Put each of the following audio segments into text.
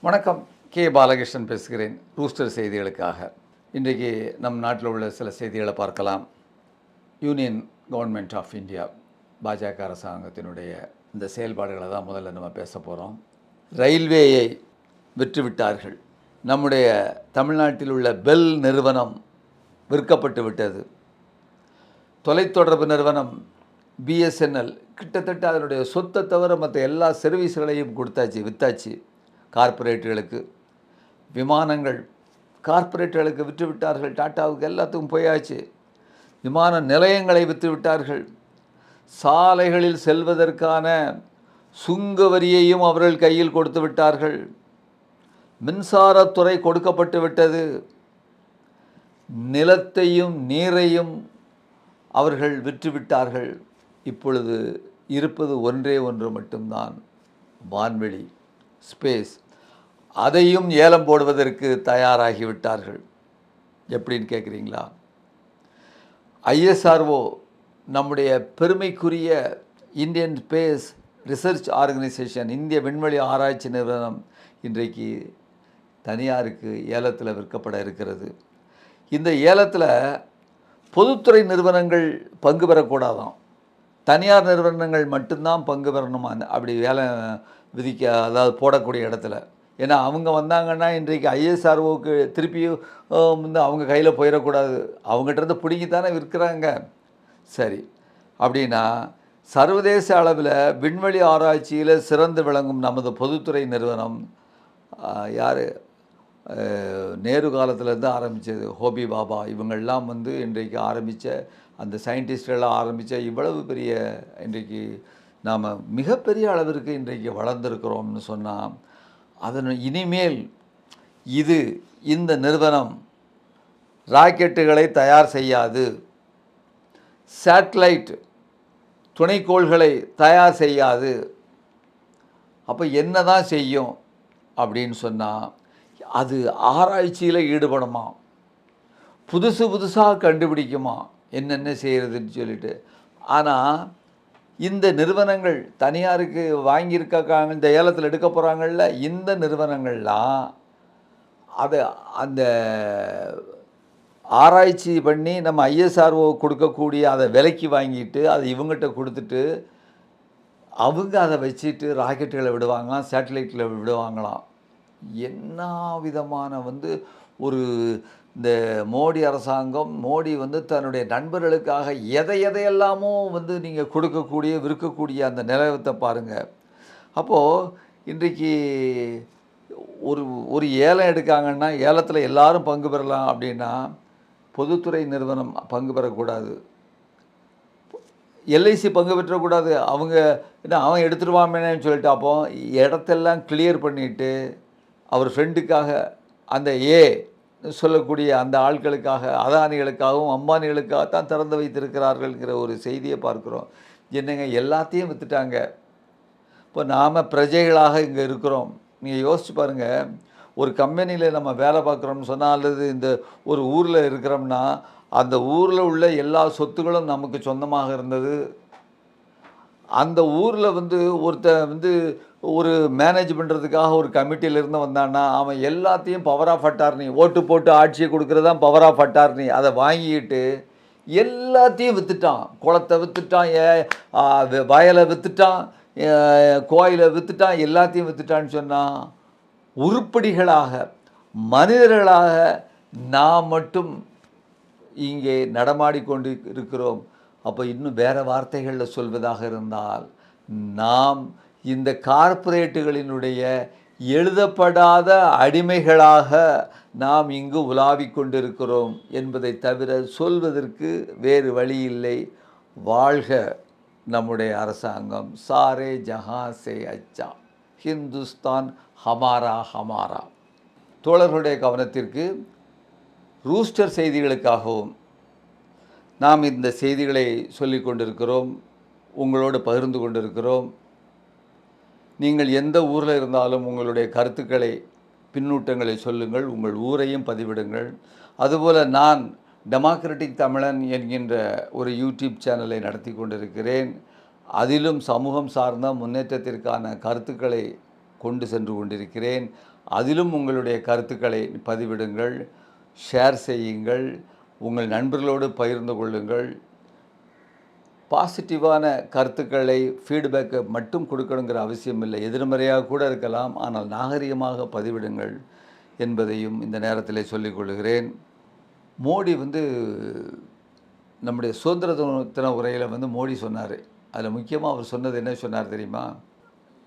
வணக்கம். கே. பாலகிருஷ்ணன் பேசுகிறேன். ரூஸ்டர் செய்திகளுக்காக. இன்றைக்கு நம் நாட்டில் உள்ள சில செய்திகளை பார்க்கலாம். யூனியன் கவர்மெண்ட் ஆஃப் இந்தியா, பாஜக அரசாங்கத்தினுடைய இந்த செயல்பாடுகளை தான் முதல்ல நம்ம பேச போகிறோம். ரயில்வேயை விற்றுவிட்டார்கள். நம்முடைய தமிழ்நாட்டில் உள்ள பெல் நிறுவனம் விற்கப்பட்டு விட்டது. தொலைத்தொடர்பு நிறுவனம் பிஎஸ்என்எல் கிட்டத்தட்ட அதனுடைய சொத்தை தவிர மற்ற எல்லா சர்வீஸ்களையும் விற்றாச்சு. கார்ப்பரேட்டுகளுக்கு விமானங்கள் கார்ப்பரேட்டுகளுக்கு விற்றுவிட்டார்கள். டாட்டாவுக்கு எல்லாத்துக்கும் போயாச்சு. விமான நிலையங்களை விற்றுவிட்டார்கள். சாலைகளில் செல்வதற்கான சுங்க வரியையும் அவர்கள் கையில் கொடுத்து விட்டார்கள். மின்சாரத்துறை கொடுக்கப்பட்டு விட்டது. நிலத்தையும் நீரையும் அவர்கள் விற்றுவிட்டார்கள். இப்பொழுது இருப்பது ஒன்றே ஒன்று மட்டும்தான், வான்வெளி, ஸ்பேஸ். அதையும் ஏலம் போடுவதற்கு தயாராகிவிட்டார்கள். எப்படின்னு கேட்குறீங்களா? ஐஎஸ்ஆர்ஓ, நம்முடைய பெருமைக்குரிய இந்தியன் ஸ்பேஸ் ரிசர்ச் ஆர்கனைசேஷன், இந்திய விண்வெளி ஆராய்ச்சி நிறுவனம் இன்றைக்கு தனியாருக்கு ஏலத்தில் விற்கப்பட இருக்கிறது. இந்த ஏலத்தில் பொதுத்துறை நிறுவனங்கள் பங்கு பெறக்கூடாதாம். தனியார் நிறுவனங்கள் மட்டும்தான் பங்கு பெறணுமா அப்படி வேலை அதாவது போடக்கூடிய இடத்துல. ஏன்னா அவங்க வந்தாங்கன்னா இன்றைக்கு ஐஎஸ்ஆர்ஓவுக்கு திருப்பியும் அவங்க கையில் போயிடக்கூடாது. அவங்ககிட்ட பிடிங்கித்தானே விற்கிறாங்க. சரி, அப்படின்னா சர்வதேச அளவில் விண்வெளி ஆராய்ச்சியில் சிறந்து விளங்கும் நமது பொதுத்துறை நிறுவனம் யார், நேரு காலத்திலேருந்து ஆரம்பித்தது ஹோபி பாபா, இவங்கள்லாம் இன்றைக்கு ஆரம்பித்த அந்த சயின்டிஸ்டெல்லாம் ஆரம்பித்த இவ்வளவு பெரிய இன்றைக்கு நாம் மிகப்பெரிய அளவிற்கு இன்றைக்கு வளர்ந்துருக்கிறோம்னு சொன்னால், அதன் இனிமேல் இந்த நிறுவனம் ராக்கெட்டுகளை தயார் செய்யாது, சேட்டலைட் துணைக்கோள்களை தயார் செய்யாது. அப்போ என்ன தான் செய்யும் அப்படின்னு சொன்னால், அது ஆராய்ச்சியில் ஈடுபடுமா, புதுசாக கண்டுபிடிக்குமா என்னென்ன செய்கிறதுன்னு சொல்லிட்டு. ஆனால் இந்த நிறுவனங்கள் தனியாருக்கு வாங்கியிருக்காங்க, இந்த ஏலத்தில் எடுக்க போகிறாங்கள்ல, இந்த நிறுவனங்கள்லாம் அதை அந்த ஆராய்ச்சி பண்ணி நம்ம ஐஎஸ்ஆர்ஓ கொடுக்கக்கூடிய அதை விலைக்கு வாங்கிட்டு அதை இவங்ககிட்ட கொடுத்துட்டு அவங்க அதை வச்சுட்டு ராக்கெட்டுகளை விடுவாங்களாம், சேட்டலைட்டில் விடுவாங்களாம். என்ன விதமான ஒரு இந்த மோடி அரசாங்கம், மோடி தன்னுடைய நண்பர்களுக்காக எதையெல்லாமோ நீங்கள் கொடுக்கக்கூடிய விற்கக்கூடிய அந்த நிலவரத்தை பாருங்கள். அப்போது இன்றைக்கு ஒரு ஏலம் எடுக்காங்கன்னா ஏலத்தில் எல்லாரும் பங்கு பெறலாம் அப்படின்னா பொதுத்துறை நிறுவனம் பங்கு பெறக்கூடாது, எல்ஐசி பங்கு பெற்றக்கூடாது. அவன் எடுத்துருவாமேன்னு சொல்லிட்டு அப்போ இடத்தெல்லாம் கிளியர் பண்ணிவிட்டு அவர் ஃப்ரெண்டுக்காக அந்த சொல்லக்கூடிய அந்த ஆட்களுக்காக, அதானிகளுக்காகவும் அம்பானிகளுக்காகத்தான் திறந்து வைத்திருக்கிறார்கள்ங்கிற ஒரு செய்தியை பார்க்குறோம். என்னங்க, எல்லாத்தையும் விற்றுட்டாங்க. இப்போ நாம் பிரஜைகளாக இங்கே இருக்கிறோம். நீங்கள் யோசிச்சு பாருங்கள், ஒரு கம்பெனியில் நம்ம வேலை பார்க்குறோம்னு சொன்னால், அல்லது இந்த ஒரு ஊரில் இருக்கிறோம்னா அந்த ஊரில் உள்ள எல்லா சொத்துக்களும் நமக்கு சொந்தமாக இருந்தது. அந்த ஊரில் ஒருத்தன் ஒரு மேனேஜ் பண்ணுறதுக்காக ஒரு கமிட்டியிலேருந்து வந்தான்னா அவன் எல்லாத்தையும் பவர் ஆஃப் அட்டார்னி, ஓட்டு போட்டு ஆட்சியை கொடுக்குறது தான் பவர் ஆஃப் அட்டார்னி, அதை வாங்கிக்கிட்டு எல்லாத்தையும் விற்றுட்டான். குளத்தை விற்றுட்டான், வயலை விற்றுட்டான், கோயிலை விற்றுட்டான், எல்லாத்தையும் விற்றுட்டான்னு சொன்னான். உருப்படிகளாக மனிதர்களாக நாம் மட்டும் இங்கே நடமாடிக்கொண்டு இருக்கிறோம். அப்போ இன்னும் வேறு வார்த்தைகளில் சொல்வதாக இருந்தால், நாம் இந்த கார்ப்பரேட்டுகளினுடைய எழுதப்படாத அடிமைகளாக நாம் இங்கு உலாவிக் கொண்டிருக்கிறோம் என்பதை தவிர சொல்வதற்கு வேறு வழி இல்லை. வாழ்க நம்முடைய அரசாங்கம். சாரே ஜஹான் சே அச்சா, ஹிந்துஸ்தான் ஹமாரா ஹமாரா. தோழர்களுடைய கவனத்திற்கு, ரூஸ்டர் செய்திகளுக்காகவும் நாம் இந்த செய்திகளை சொல்லிக் கொண்டிருக்கிறோம், உங்களோடு பகிர்ந்து கொண்டிருக்கிறோம். நீங்கள் எந்த ஊரில் இருந்தாலும் உங்களுடைய கருத்துக்களை, பின்னூட்டங்களை சொல்லுங்கள், உங்கள் ஊரையும் பதிவிடுங்கள். அதுபோல் நான் டெமோக்ராட்டிக் தமிழன் என்கின்ற ஒரு யூடியூப் சேனலை நடத்தி கொண்டிருக்கிறேன். அதிலும் சமூகம் சார்ந்த முன்னேற்றத்திற்கான கருத்துக்களை கொண்டு சென்று கொண்டிருக்கிறேன். அதிலும் உங்களுடைய கருத்துக்களை பதிவிடுங்கள், ஷேர் செய்யுங்கள், உங்கள் நண்பர்களோடு பகிர்ந்து கொள்ளுங்கள். பாசிட்டிவான கருத்துக்களை ஃபீட்பேக்கை மட்டும் கொடுக்கணுங்கிற அவசியம் இல்லை. எதிர்மறையாக கூட இருக்கலாம், ஆனால் நாகரிகமாக பதிவிடுங்கள் என்பதையும் இந்த நேரத்தில் சொல்லிக்கொள்கிறேன். மோடி நம்முடைய சுதந்திர தின உரையில் மோடி சொன்னார். அதில் முக்கியமாக அவர் சொன்னது என்ன சொன்னார் தெரியுமா?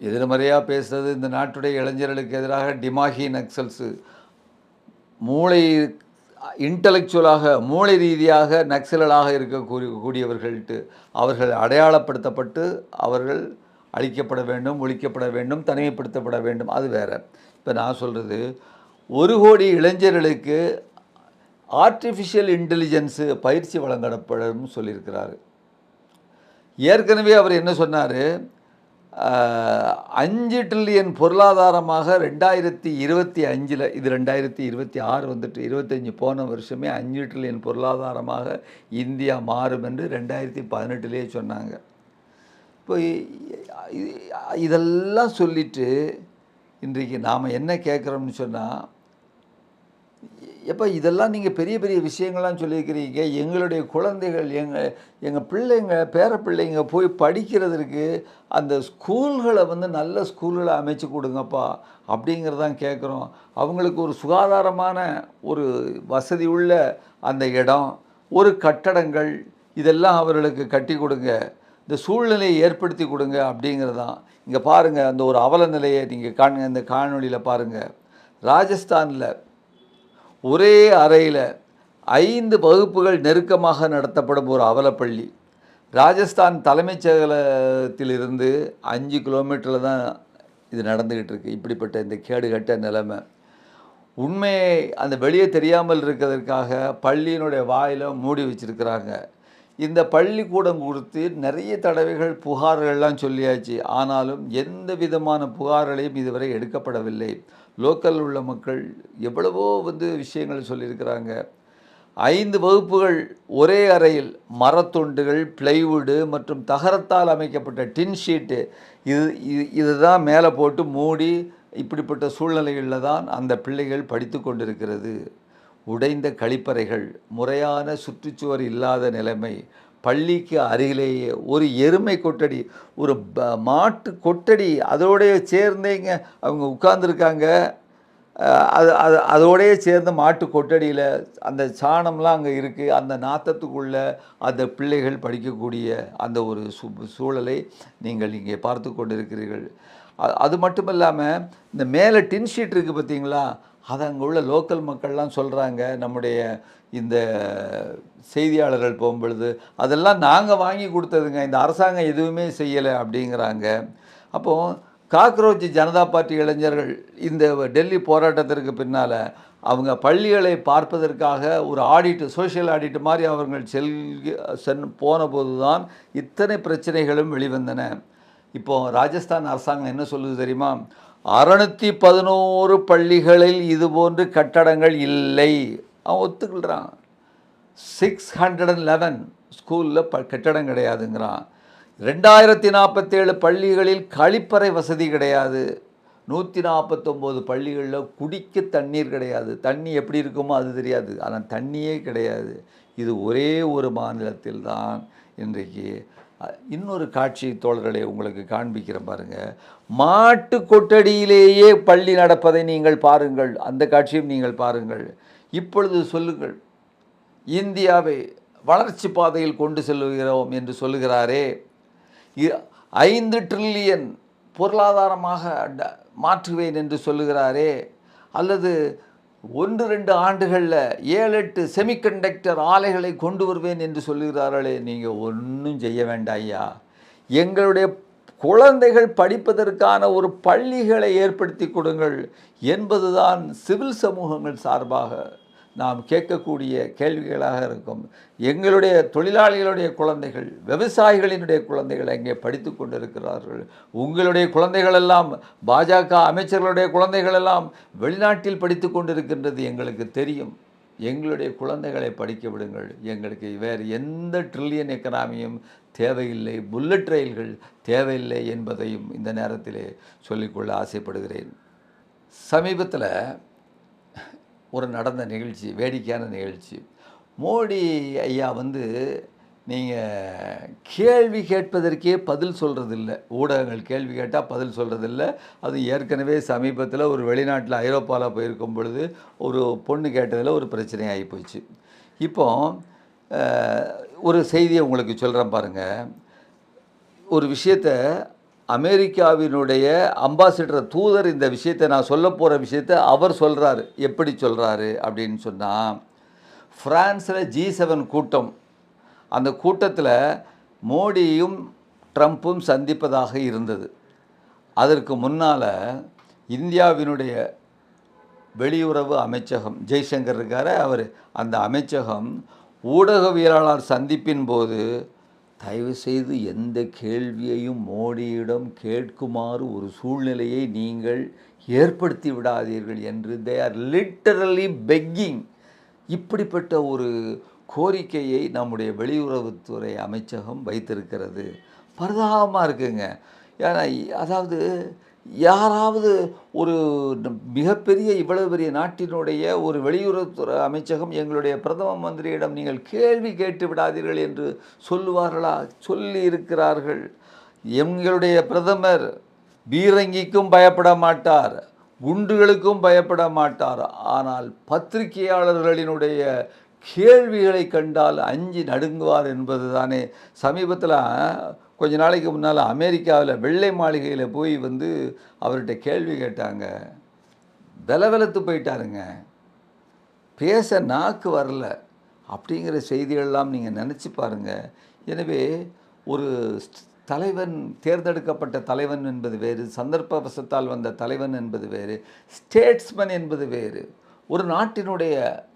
எதிர்மறையாக பேசுகிறது இந்த நாட்டுடைய இளைஞர்களுக்கு எதிராக டிமாகி நக்சல்ஸு மூளை இன்டலெக்சுவலாக மூளை ரீதியாக நக்சலாக இருக்கக்கூடியவர்கள்ட்டு அவர்கள் அடையாளப்படுத்தப்பட்டு அவர்கள் அழிக்கப்பட வேண்டும், ஒழிக்கப்பட வேண்டும், தனிமைப்படுத்தப்பட வேண்டும். அது வேறு. இப்போ நான் சொல்கிறது 1 கோடி இளைஞர்களுக்கு ஆர்டிஃபிஷியல் இன்டெலிஜென்ஸு பயிற்சி வழங்கப்படும் சொல்லியிருக்கிறாரு. ஏற்கனவே அவர் என்ன சொன்னார்? 5 ட்ரில்லியன் பொருளாதாரமாக 2025 இது 2026 25 போன வருஷமே 5 ட்ரில்லியன் பொருளாதாரமாக இந்தியா மாறும் என்று 2018 சொன்னாங்க. இப்போ இதெல்லாம் சொல்லிட்டு இன்றைக்கு நாம் என்ன கேட்குறோம்னு சொன்னால், எப்போ இதெல்லாம் நீங்கள் பெரிய பெரிய விஷயங்கள்லாம் சொல்லியிருக்கிறீங்க, எங்களுடைய குழந்தைகள் எங்கள் பிள்ளைங்க பேர பிள்ளைங்க போய் படிக்கிறதுக்கு அந்த ஸ்கூல்களை நல்ல ஸ்கூல்களை அமைச்சு கொடுங்கப்பா அப்படிங்கிறதான் கேட்குறோம். அவங்களுக்கு ஒரு சுகாதாரமான ஒரு வசதி உள்ள அந்த இடம், ஒரு கட்டடங்கள் இதெல்லாம் அவர்களுக்கு கட்டி கொடுங்க, இந்த சூழ்நிலையை ஏற்படுத்தி கொடுங்க அப்படிங்கிறதான். இங்கே பாருங்கள், அந்த ஒரு அவல நிலையை நீங்கள் இந்த காணொலியில் பாருங்கள். ராஜஸ்தானில் ஒரே அறையில் 5 வகுப்புகள் நெருக்கமாக நடத்தப்படும் ஒரு அவலப்பள்ளி. ராஜஸ்தான் தலைமைச் செயலகத்திலிருந்து 5 கிலோமீட்டரில் தான் இது நடந்துக்கிட்டு இருக்குது. இப்படிப்பட்ட இந்த கேடுகட்ட நிலைமை. உண்மையை அந்த வெளியே தெரியாமல் இருக்கிறதுக்காக பள்ளியினுடைய வாயில் மூடி வச்சுருக்கிறாங்க. இந்த பள்ளிக்கூடம் குறித்து நிறைய தடவைகள் புகார்கள்லாம் சொல்லியாச்சு. ஆனாலும் எந்த விதமான புகார்களையும் இதுவரை எடுக்கப்படவில்லை. லோக்கலில் உள்ள மக்கள் எவ்வளவோ விஷயங்கள் சொல்லியிருக்கிறாங்க. 5 வகுப்புகள் ஒரே அறையில் மரத்துண்டுகள், பிளைவுடு மற்றும் தகரத்தால் அமைக்கப்பட்ட டின் ஷீட்டு இதுதான் மேலே போட்டு மூடி இப்படிப்பட்ட சூழ்நிலைகளில் தான் அந்த பிள்ளைகள் படித்து கொண்டிருக்கிறது. உடைந்த கழிப்பறைகள், முறையான சுற்றுச்சுவர் இல்லாத நிலைமை, பள்ளிக்கு அருகிலேயே ஒரு எருமை கொட்டடி, ஒரு மாட்டு கொட்டடி அதோடைய சேர்ந்தேங்க அவங்க உட்கார்ந்துருக்காங்க. அதோடையே சேர்ந்த மாட்டு கொட்டடியில் அந்த சாணம்லாம் அங்கே இருக்குது. அந்த நாற்றத்துக்குள்ளே அந்த பிள்ளைகள் படிக்கக்கூடிய அந்த ஒரு சூழலை நீங்கள் இங்கே பார்த்து கொண்டிருக்கிறீர்கள். அது மட்டும் இல்லாமல் இந்த மேலே டின் ஷீட் இருக்குது பார்த்தீங்களா, அதை அங்கே உள்ள லோக்கல் மக்கள்லாம் சொல்கிறாங்க. நம்முடைய இந்த செய்தியாளர்கள் போகும்பொழுது அதெல்லாம் நாங்கள் வாங்கி கொடுத்ததுங்க, இந்த அரசாங்கம் எதுவுமே செய்யலை அப்படிங்கிறாங்க. அப்போது காக்ரோச் ஜனதா பார்ட்டி இளைஞர்கள் இந்த டெல்லி போராட்டத்திற்கு பின்னால் அவங்க பள்ளிகளை பார்ப்பதற்காக ஒரு ஆடிட்டு, சோஷியல் ஆடிட்டு மாதிரி அவர்கள் போனபோது தான் இத்தனை பிரச்சனைகளும் வெளிவந்தன. இப்போது ராஜஸ்தான் அரசாங்கம் என்ன சொல்லுது தெரியுமா? 611 பள்ளிகளில் இதுபோன்று கட்டடங்கள் இல்லை. அவன் ஒத்துக்கிள்றான். 611 ஸ்கூலில் கட்டடம் கிடையாதுங்கிறான். 2047 பள்ளிகளில் கழிப்பறை வசதி கிடையாது. 149 பள்ளிகளில் குடிக்க தண்ணீர் கிடையாது. தண்ணி எப்படி இருக்குமோ அது தெரியாது, ஆனால் தண்ணியே கிடையாது. இது ஒரே ஒரு மாநிலத்தில் தான் இன்றைக்கு. இன்னொரு காட்சி தோழர்களை உங்களுக்கு காண்பிக்கிறேன் பாருங்கள். மாட்டு கொட்டடியிலேயே பள்ளி நடப்பதை நீங்கள் பாருங்கள். அந்த காட்சியும் நீங்கள் பாருங்கள். இப்பொழுது சொல்லுங்கள், இந்தியாவை வளர்ச்சி பாதையில் கொண்டு செல்லுகிறோம் என்று சொல்லுகிறாரே, 5 ட்ரில்லியன் பொருளாதாரமாக மாற்றுவேன் என்று சொல்லுகிறாரே, அல்லது 1-2 ஆண்டுகளில் 7-8 செமிகண்டக்டர் ஆலைகளை கொண்டு வருவேன் என்று சொல்லுகிறார்களே, நீங்கள் ஒன்றும் செய்ய வேண்டாம் ஐயா. எங்களுடைய குழந்தைகள் படிப்பதற்கான ஒரு பள்ளிகளை ஏற்படுத்தி கொடுங்கள் என்பதுதான் சிவில் சமூகங்கள் சார்பாக நாம் கேட்கக்கூடிய கேள்விகளாக இருக்கும். எங்களுடைய தொழிலாளிகளுடைய குழந்தைகள், விவசாயிகளினுடைய குழந்தைகள் அங்கே படித்து கொண்டிருக்கிறார்கள். உங்களுடைய குழந்தைகளெல்லாம், பாஜக அமைச்சர்களுடைய குழந்தைகளெல்லாம் வெளிநாட்டில் படித்து கொண்டிருக்கின்றது எங்களுக்கு தெரியும். எங்களுடைய குழந்தைகளை படிக்க விடுங்கள். எங்களுக்கு வேறு எந்த ட்ரில்லியன் எக்கனாமியும் தேவையில்லை, புல்லட் ரயில்கள் தேவையில்லை என்பதையும் இந்த நேரத்திலே சொல்லிக்கொள்ள ஆசைப்படுகிறேன். சமீபத்தில் ஒரு நடந்த நிகழ்ச்சி, வேடிக்கையான நிகழ்ச்சி. மோடி ஐயா வந்து நீங்கள் கேள்வி கேட்பதற்கே பதில் சொல்கிறதில்ல. ஊடகங்கள் கேள்வி கேட்டால் பதில் சொல்கிறதில்ல. அது ஏற்கனவே சமீபத்தில் ஒரு வெளிநாட்டில் ஐரோப்பாவில் போயிருக்கும் பொழுது ஒரு பொண்ணு கேட்டதில் ஒரு பிரச்சனை ஆகி போச்சு. இப்போ ஒரு செய்தியை உங்களுக்கு சொல்கிறேன் பாருங்கள். ஒரு விஷயத்தை அமெரிக்காவினுடைய அம்பாசிடர் தூதர் இந்த விஷயத்தை, நான் சொல்ல போகிற விஷயத்தை அவர் சொல்கிறாரு. எப்படி சொல்கிறாரு அப்படின்னு சொன்னால், ஃப்ரான்ஸில் G7 கூட்டம், அந்த கூட்டத்தில் மோடியும் ட்ரம்ப்பும் சந்திப்பதாக இருந்தது. அதற்கு முன்னால் இந்தியாவினுடைய வெளியுறவு அமைச்சகம், ஜெய்சங்கர் இருக்கார், அவர் அந்த அமைச்சகம் ஊடகவியலாளர் சந்திப்பின் போது தயவுசெய்து எந்த கேள்வியையும் மோடியிடம் கேட்குமாறு ஒரு சூழ்நிலையை நீங்கள் ஏற்படுத்தி விடாதீர்கள் என்று தே ஆர் லிட்டரலி பெக்கிங். இப்படிப்பட்ட ஒரு கோரிக்கையை நம்முடைய வெளியுறவுத்துறை அமைச்சகம் வைத்திருக்கிறது. பரிதாபமாக இருக்குங்க. ஏன்னா அதாவது யாராவது ஒரு மிகப்பெரிய இவ்வளவு பெரிய நாட்டினுடைய ஒரு வெளியுறவுத்துறை அமைச்சகம் எங்களுடைய பிரதம மந்திரியிடம் நீங்கள் கேள்வி கேட்டு விடாதீர்கள் என்று சொல்லுவார்களா? சொல்லி இருக்கிறார்கள். எங்களுடைய பிரதமர் பீரங்கிக்கும் பயப்பட மாட்டார், குண்டுகளுக்கும் பயப்பட மாட்டார். ஆனால் பத்திரிகையாளர்களினுடைய கேள்விகளை கண்டால் அஞ்சி நடுங்குவார் என்பது தானே. சமீபத்தில் கொஞ்ச நாளைக்கு முன்னால் அமெரிக்காவில் வெள்ளை மாளிகையில் போய் வந்து அவர்கிட்ட கேள்வி கேட்டாங்க. வெலவெலத்து போயிட்டாருங்க, பேச நாக்கு வரல. அப்படிங்கிற செய்திகளெல்லாம் நீங்கள் நினச்சி பாருங்கள். எனவே ஒரு தலைவன், தேர்ந்தெடுக்கப்பட்ட தலைவன் என்பது வேறு, சந்தர்ப்பவசத்தால் வந்த தலைவன் என்பது வேறு, ஸ்டேட்ஸ்மேன் என்பது வேறு. ஒரு நாட்டினுடைய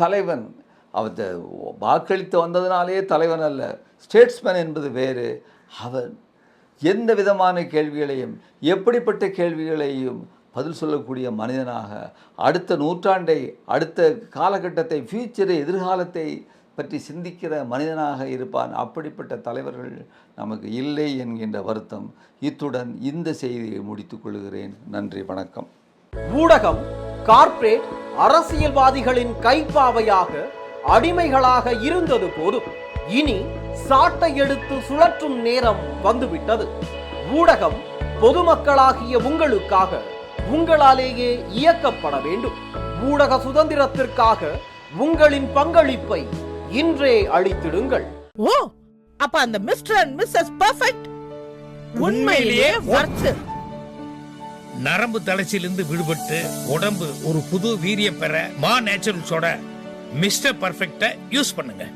தலைவன் அவர் வாக்களித்து வந்ததினாலே தலைவன் அல்ல, ஸ்டேட்ஸ்மேன் என்பது வேறு. அவர் எந்த விதமான கேள்விகளையும், எப்படிப்பட்ட கேள்விகளையும் பதில் சொல்லக்கூடிய மனிதனாக, அடுத்த நூற்றாண்டை, அடுத்த காலகட்டத்தை, ஃபியூச்சரை, எதிர்காலத்தை பற்றி சிந்திக்கிற மனிதனாக இருப்பான். அப்படிப்பட்ட தலைவர்கள் நமக்கு இல்லை என்கின்ற வருத்தம். இத்துடன் இந்த செய்தியை முடித்துக் கொள்கிறேன். நன்றி, வணக்கம். ஊடகம் கார்ப்பரேட் அரசியல்வாதிகளின் கைப்பாவையாக, அடிமைகளாக இருந்தது போதும். இனி சாட்டை எடுத்து சுழற்றும் நேரம் வந்துவிட்டது. ஊடகம் பொதுமக்களாகிய உங்களுக்காக, உங்களாலேயே இயக்கப்பட வேண்டும். ஊடக சுதந்திரத்திற்காக உங்களின் பங்களிப்பை இன்றே அளித்திடுங்கள். ஓ, அப்ப அந்த மிஸ்டர் அண்ட் மிஸ்ஸஸ் பெர்ஃபெக்ட் உண்மையிலேயே வர்த்து. நரம்பு தளர்ச்சியிலிருந்து விடுபட்டு உடம்பு ஒரு புது வீரியம் பெற மா நேச்சுரல்ஸோட மிஸ்டர் பர்ஃபெக்ட்டை யூஸ் பண்ணுங்க.